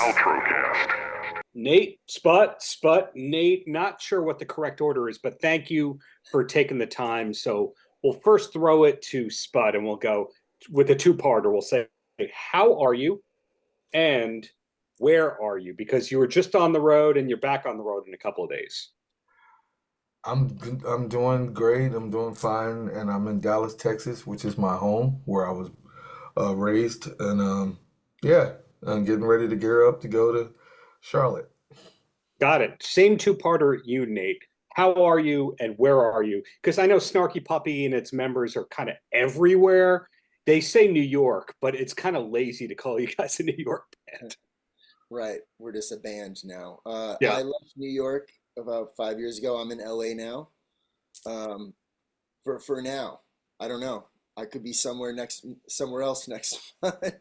Paltrocast. Nate, Sput, Nate. Not sure what the correct order is, but thank you for taking the time. So we'll first throw it to Sput and we'll go with a two-parter. We'll say, how are you and where are you? Because you were just on the road and you're back on the road in a couple of days. I'm doing great. I'm doing fine, and I'm in Dallas, Texas, which is my home where I was raised, and yeah, I'm getting ready to gear up to go to Charlotte. Got it. Same two-parter, you, Nate. How are you and where are you? Because I know Snarky Puppy and its members are kind of everywhere. They say New York, but it's kind of lazy to call you guys a New York band. Right, we're just a band now. Yeah. I left New York about 5 years ago. I'm in LA now. Um, for now, I don't know. I could be somewhere else next month.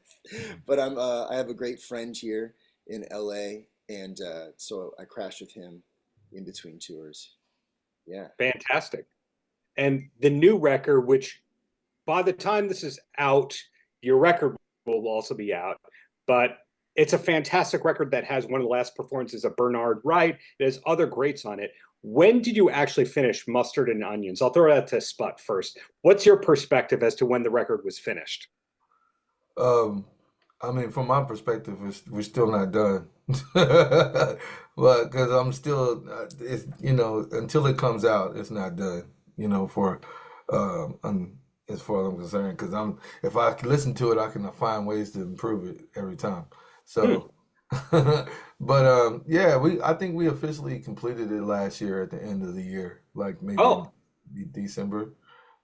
But I have a great friend here in LA, and so I crashed with him in between tours. Yeah. Fantastic. And the new record, which by the time this is out, your record will also be out. But it's a fantastic record that has one of the last performances of Bernard Wright. It has other greats on it. When did you actually finish Mustard and Onions? I'll throw that to Sput first. What's your perspective as to when the record was finished? Um, I mean, from my perspective, we're still not done, but because I'm still, it's until it comes out, it's not done. For as far as I'm concerned, because if I can listen to it, I can find ways to improve it every time. Hmm. So, but yeah, I think we officially completed it last year at the end of the year, like maybe in Oh, December,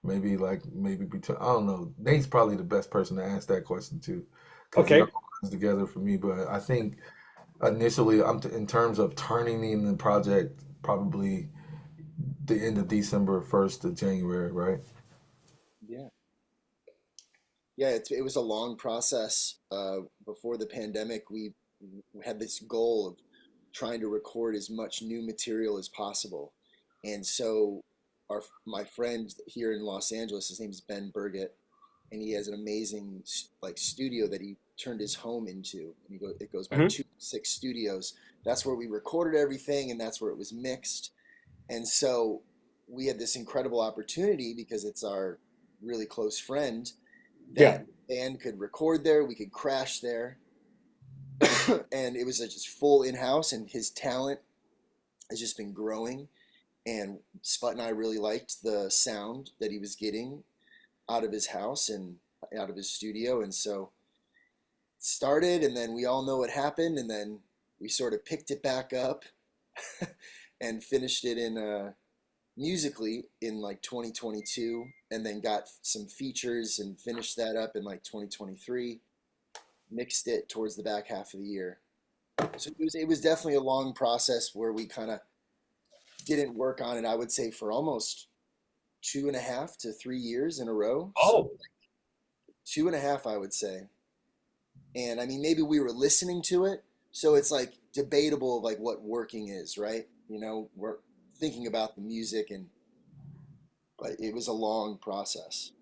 maybe between, I don't know. Nate's probably the best person to ask that question to, because it all okay. comes together for me. But I think initially, in terms of turning in the project, probably the end of December, 1st of January, right? Yeah. Yeah, it was a long process. Before the pandemic, we had this goal of trying to record as much new material as possible. And so my friend here in Los Angeles, his name is Ben Burgett, and he has an amazing like studio that he turned his home into. And it goes by Mhm. 206 Studios. That's where we recorded everything, and that's where it was mixed. And so we had this incredible opportunity because it's our really close friend Yeah. that band could record there, we could crash there, and it was just full in house. And his talent has just been growing. And Sput and I really liked the sound that he was getting out of his house and out of his studio, and so it started. And then we all know what happened, and then we sort of picked it back up and finished it in musically in like 2022, and then got some features and finished that up in like 2023, mixed it towards the back half of the year. So it was definitely a long process where we kind of didn't work on it, I would say, for almost 2.5 to 3 years in a row. So Oh, 2.5, I would say. And I mean, maybe we were listening to it, so it's like debatable of like what working is, right? We're thinking about the music, but it was a long process.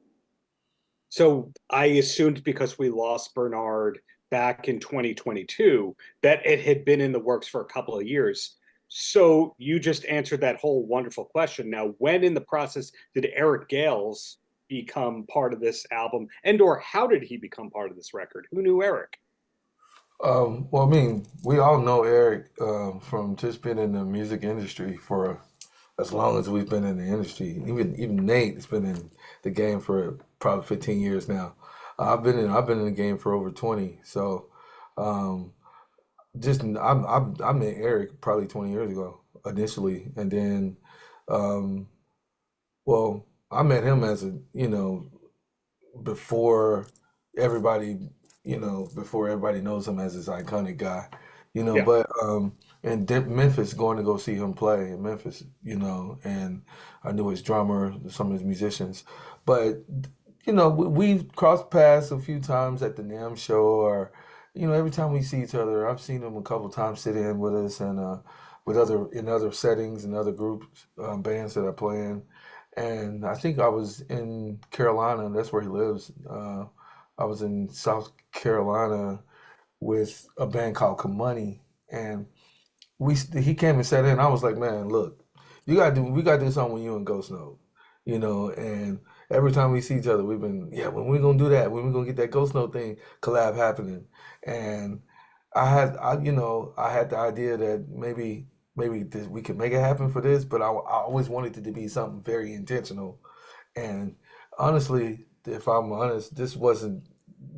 so I assumed because we lost Bernard back in 2022 that it had been in the works for a couple of years. So you just answered that whole wonderful question. Now, when in the process did Eric Gales become part of this album, and or how did he become part of this record? Who knew Eric? Well, I mean, we all know Eric from just being in the music industry for as long as we've been in the industry. Even Nate has been in the game for probably 15 years now. I've been in the game for over 20. So um, I met Eric probably 20 years ago initially, and then um, well, I met him as before everybody, before everybody knows him as this iconic guy, Yeah. but in Memphis, going to go see him play in Memphis, and I knew his drummer, some of his musicians, but we've crossed paths a few times at the NAMM show, or every time we see each other. I've seen him a couple times sit in with us, and with other settings and other groups, bands that I play in. And I think I was in Carolina. That's where he lives. I was in South Carolina with a band called Kamani, and he came and sat in. I was like, man, look, we gotta do something with you and Ghost Note, you know. And every time we see each other, we've been, yeah, when we gonna do that? When we gonna get that Ghost Note thing collab happening? And I had the idea that maybe we could make it happen for this, but I always wanted it to be something very intentional. And honestly, if I'm honest, this wasn't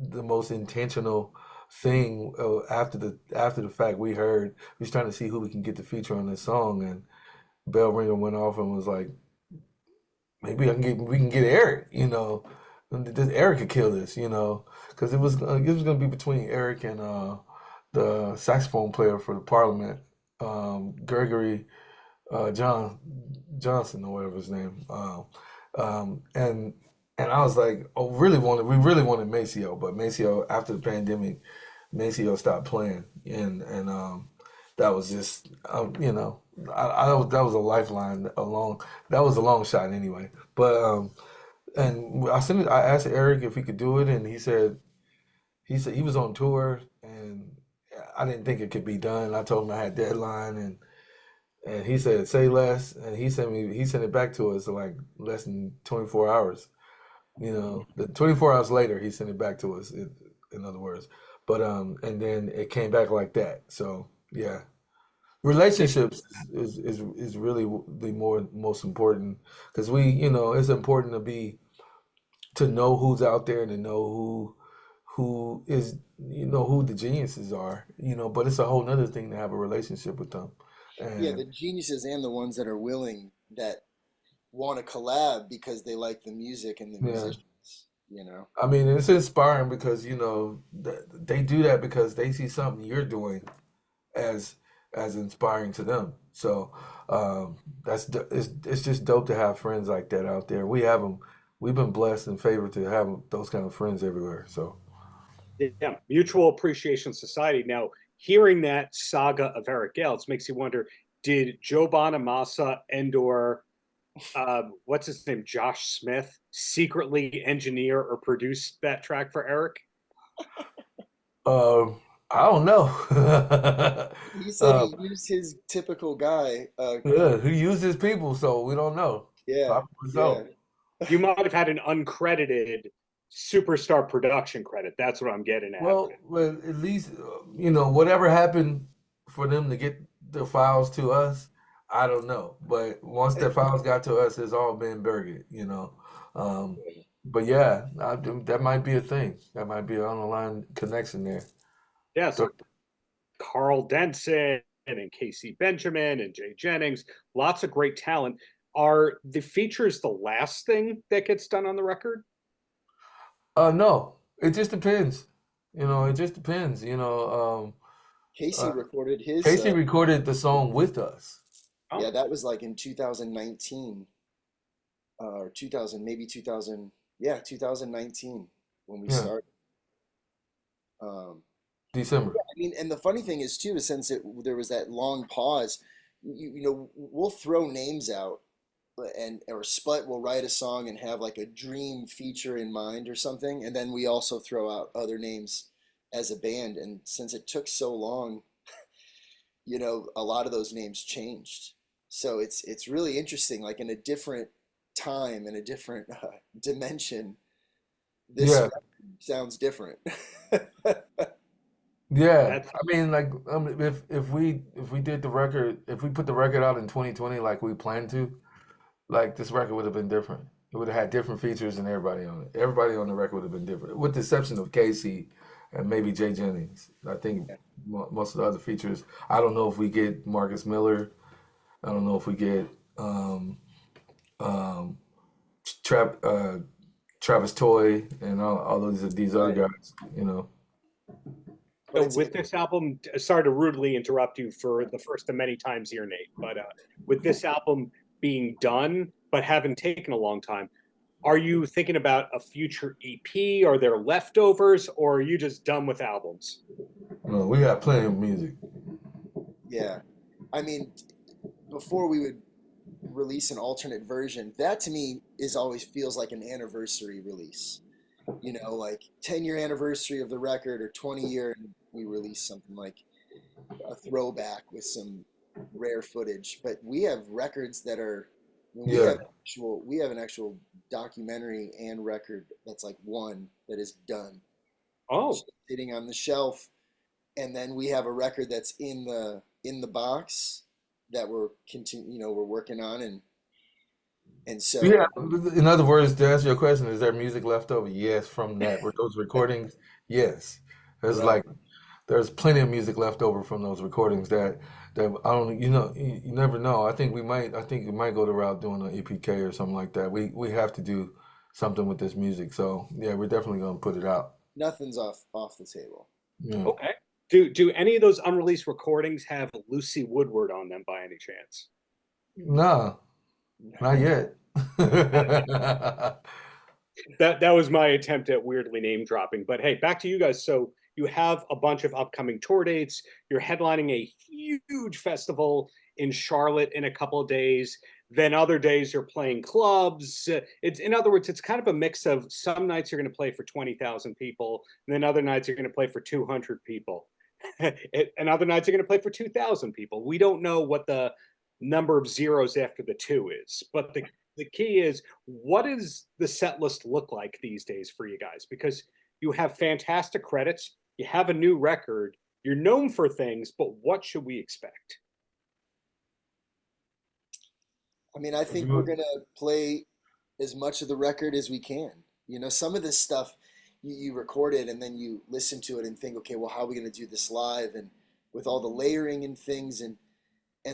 the most intentional thing. After the fact, we was trying to see who we can get to feature on this song, and bell ringer went off and was like, maybe we can get Eric, you know, this Eric could kill this, you know, because it was gonna be between Eric and the saxophone player for the Parliament, Gregory John Johnson or whatever his name. Um, and and I was like, oh, we really wanted Maceo, but Maceo after the pandemic, Maceo stopped playing, and that was just you know, that was a lifeline, that was a long shot anyway. But and I asked Eric if he could do it, and he said he was on tour, and I didn't think it could be done. I told him I had deadline, and he said, say less. And he sent it back to us in like less than 24 hours. You know, the 24 hours later, he sent it back to us, in other words. But, and then it came back like that. So, yeah. Relationships is really the most important because it's important to know who's out there and to know who is, who the geniuses are, but it's a whole nother thing to have a relationship with them. Yeah, And the geniuses and the ones that are willing, that want to collab because they like the music and the yeah, musicians, you know? I mean, it's inspiring because they do that because they see something you're doing as inspiring to them. So it's just dope to have friends like that out there. We have them. We've been blessed and favored to have those kind of friends everywhere. So Yeah, Mutual Appreciation Society. Now, hearing that saga of Eric Gales makes you wonder: did Joe Bonamassa and or what's his name, Josh Smith, secretly engineer or produce that track for Eric? um, I don't know. He said uh, he used his typical guy. yeah, who uses people? So we don't know. Yeah, Probably yeah. so. You might have had an uncredited superstar production credit. That's what I'm getting at. Well, at least whatever happened for them to get the files to us, I don't know. But once the files got to us, it's all been buried. Um, but yeah, that might be a thing. That might be an underlying connection there. Yeah, So, so Carl Denson and Casey Benjamin and Jay Jennings, lots of great talent. Are the features the last thing that gets done on the record? no, it just depends. It just depends. Casey Uh, recorded his, Casey recorded the song with us. yeah, Oh, that was like in 2019, or 2000, maybe 2000, yeah, 2019 when we Yeah, started. Um, December. I mean, and the funny thing is too, is since there was that long pause, we'll throw names out, and or Sput will write a song and have like a dream feature in mind or something, and then we also throw out other names as a band. And since it took so long, a lot of those names changed. So it's really interesting. Like in a different time and a different dimension, this Yeah, record sounds different. yeah. that's I mean, like, if we did the record, if we put the record out in 2020 like we planned to, like this record would have been different. It would have had different features and everybody on it. Everybody on the record would have been different, with the exception of Casey and maybe Jay Jennings. I think most of the other features. I don't know if we get Marcus Miller. I don't know if we get um, Trap, Travis Toy and all these other Right. guys. But it's with this album. Sorry to rudely interrupt you for the first of many times here, Nate, but with this album being done but having taken a long time, are you thinking about a future EP? Are there leftovers, or are you just done with albums? No, we got plenty of music. Yeah. I mean, before we would release an alternate version, that to me is always feels like an anniversary release. Like 10-year anniversary of the record or 20-year, and we release something like a throwback with some rare footage. But we have records that are, I mean, Yeah. we have an actual documentary and record that's like one that is done, Oh, sitting on the shelf, and then we have a record that's in the box that we're working on, and Yeah. so In other words, to answer your question, is there music left over? Yes, from that. Were those recordings? Yes. There's right. like there's plenty of music left over from those recordings that I don't you never know. I think we might go the route doing an EPK or something like that. We have to do something with this music. So yeah, we're definitely gonna put it out. Nothing's off the table. Yeah. okay. Do any of those unreleased recordings have Lucy Woodward on them by any chance? No, not yet. That was my attempt at weirdly name dropping. But hey, back to you guys. So you have a bunch of upcoming tour dates. You're headlining a huge festival in Charlotte in a couple of days. Then other days you're playing clubs. It's in other words, it's kind of a mix of some nights you're going to play for 20,000 people, and then other nights you're going to play for 200 people, and other nights you're going to play for 2,000 people. We don't know what the number of zeros after the two is, but the key is, what does the set list look like these days for you guys? Because you have fantastic credits, you have a new record, you're known for things, but what should we expect? I mean, I think we're gonna play as much of the record as we can. You know, some of this stuff you record it and then you listen to it and think, okay, well, how are we gonna do this live? And with all the layering and things, and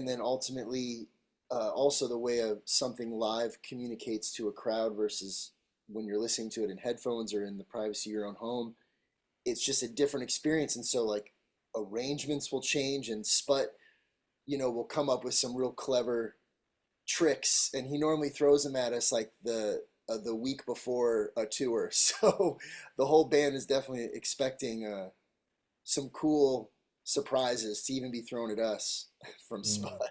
then ultimately also the way something live communicates to a crowd versus when you're listening to it in headphones or in the privacy of your own home, it's just a different experience. And so like arrangements will change, and Sput, will come up with some real clever tricks, and he normally throws them at us like the week before a tour. So the whole band is definitely expecting some cool surprises to even be thrown at us from Sput.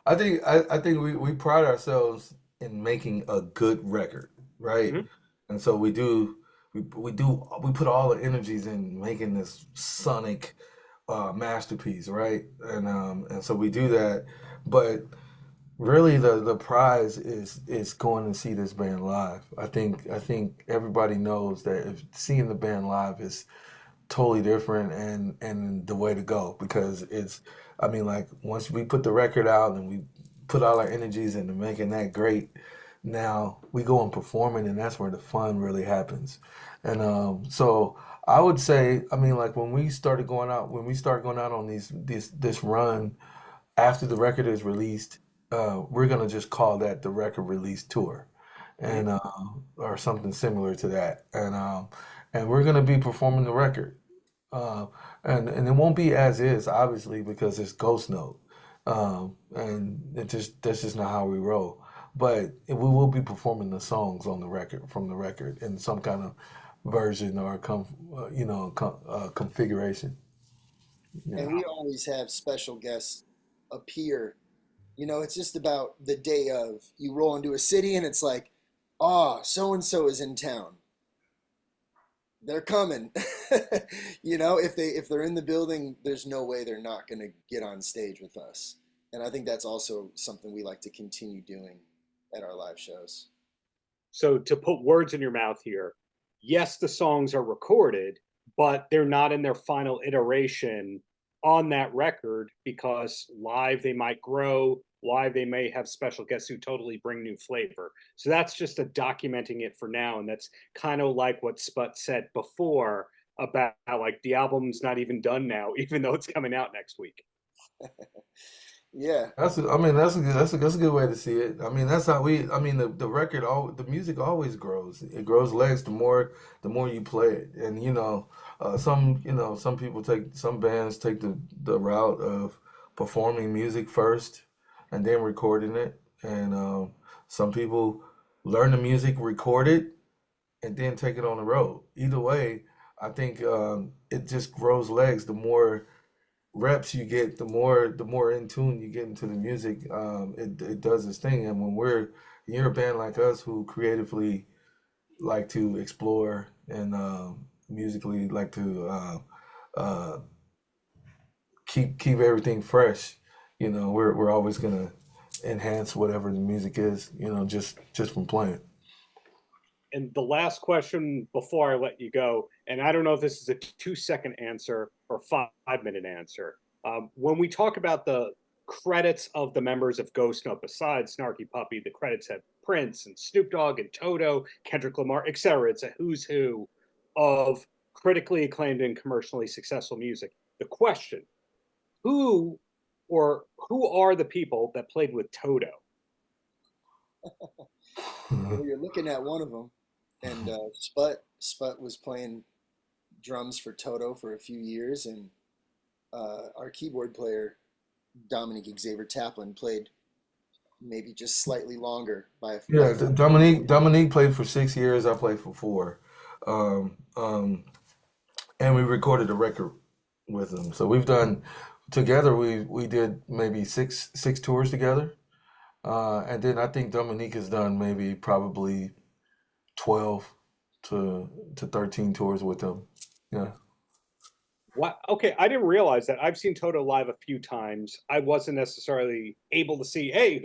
I think we pride ourselves in making a good record, right? Mhm. And so we put all the energies in making this sonic masterpiece, right? And so we do that, but really the prize is going to see this band live. I think everybody knows that if seeing the band live is totally different and the way to go, because it's, I mean, like once we put the record out and we put all our energies into making that great, now we go and perform it, and that's where the fun really happens. And so I would say, I mean, like when we start going out on this run after the record is released, we're gonna just call that the record release tour, Mhm. and or something similar to that, and we're gonna be performing the record, uh, and it won't be as is, obviously, because it's Ghost Note, and that's just not how we roll. But we will be performing the songs on the record from the record in some kind of version or configuration. And Yeah. we always have special guests appear. It's just about the day of. You roll into a city and it's like, ah, so and so is in town. They're coming. If they're in the building, there's no way they're not going to get on stage with us. And I think that's also something we like to continue doing at our live shows. So to put words in your mouth here, yes, the songs are recorded, but they're not in their final iteration on that record, because live they might grow, live they may have special guests who totally bring new flavor. So that's just a documenting it for now, and that's kind of like what Sput said before about how, like, the album's not even done now, even though it's coming out next week. Yeah. I mean, that's a good way to see it. I mean, that's how I mean, the record, the music always grows. It grows legs the more you play it. And some bands take the route of performing music first and then recording it. And some people learn the music, record it, and then take it on the road. Either way, I think it just grows legs. The more reps you get, the more in tune you get into the music. It does its thing. And you're a band like us who creatively like to explore and musically like to uh, keep everything fresh. We're always gonna enhance whatever the music is. Just from playing. And the last question before I let you go, and I don't know if this is a 2-second answer or 5-minute answer. When we talk about the credits of the members of Ghost Note, besides Snarky Puppy, the credits have Prince and Snoop Dogg and Toto, Kendrick Lamar, etc. It's a who's who of critically acclaimed and commercially successful music. The question, who are the people that played with Toto? Well, you're looking at one of them, and Sput was playing drums for Toto for a few years, and our keyboard player Dominic Xavier Taplin played maybe just slightly longer Yeah, Dominique played for 6 years. I played for 4, and we recorded a record with him. So we've done together. We did maybe six tours together, and then I think Dominique has done maybe probably 12 to 13 tours with him. Yeah. Wow. Okay, I didn't realize that. I've seen Toto live a few times. I wasn't necessarily able to see, hey,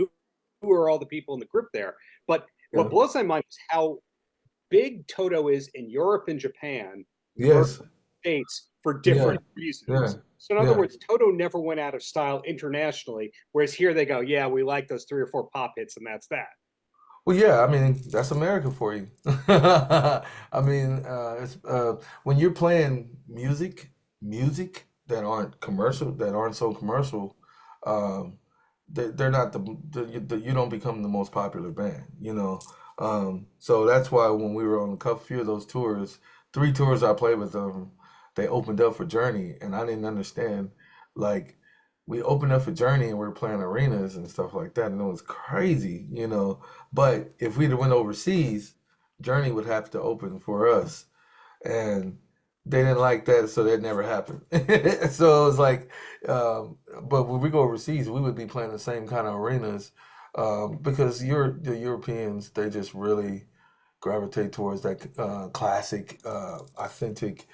who are all the people in the group there? But what Yeah. blows my mind is how big Toto is in Europe and Japan Yes. versus States for Yeah. different reasons. Yeah. So in other Yeah. words, Toto never went out of style internationally, whereas here they go, yeah, we like those 3 or 4 pop hits, and that's that. Well, yeah, I mean, that's America for you. I mean, when you're playing music that aren't so commercial, um, they're not you don't become the most popular band. So that's why when we were on a few of those tours, 3 tours I played with them, they opened up for Journey, and I didn't understand, like, we opened up for Journey and we were playing arenas and stuff like that, and it was crazy. But if we'd have went overseas, Journey would have to open for us, and they didn't like that, so that never happened. So it was like, but when we go overseas, we would be playing the same kind of arenas, because the Europeans, they just really gravitate towards that classic, authentic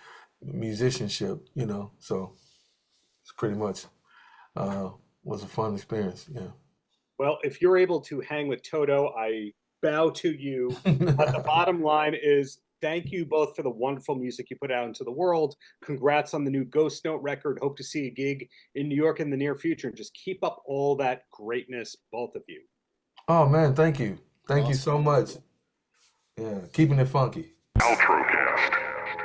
musicianship. So it's pretty much was a fun experience. Yeah. Well, if you're able to hang with Toto, I bow to you. But the bottom line is thank you both for the wonderful music you put out into the world. Congrats on the new Ghost Note record. Hope to see a gig in New York in the near future. And just keep up all that greatness, both of you. Oh man, thank you. Thank you Awesome. so much. Yeah, keeping it funky. Paltrocast.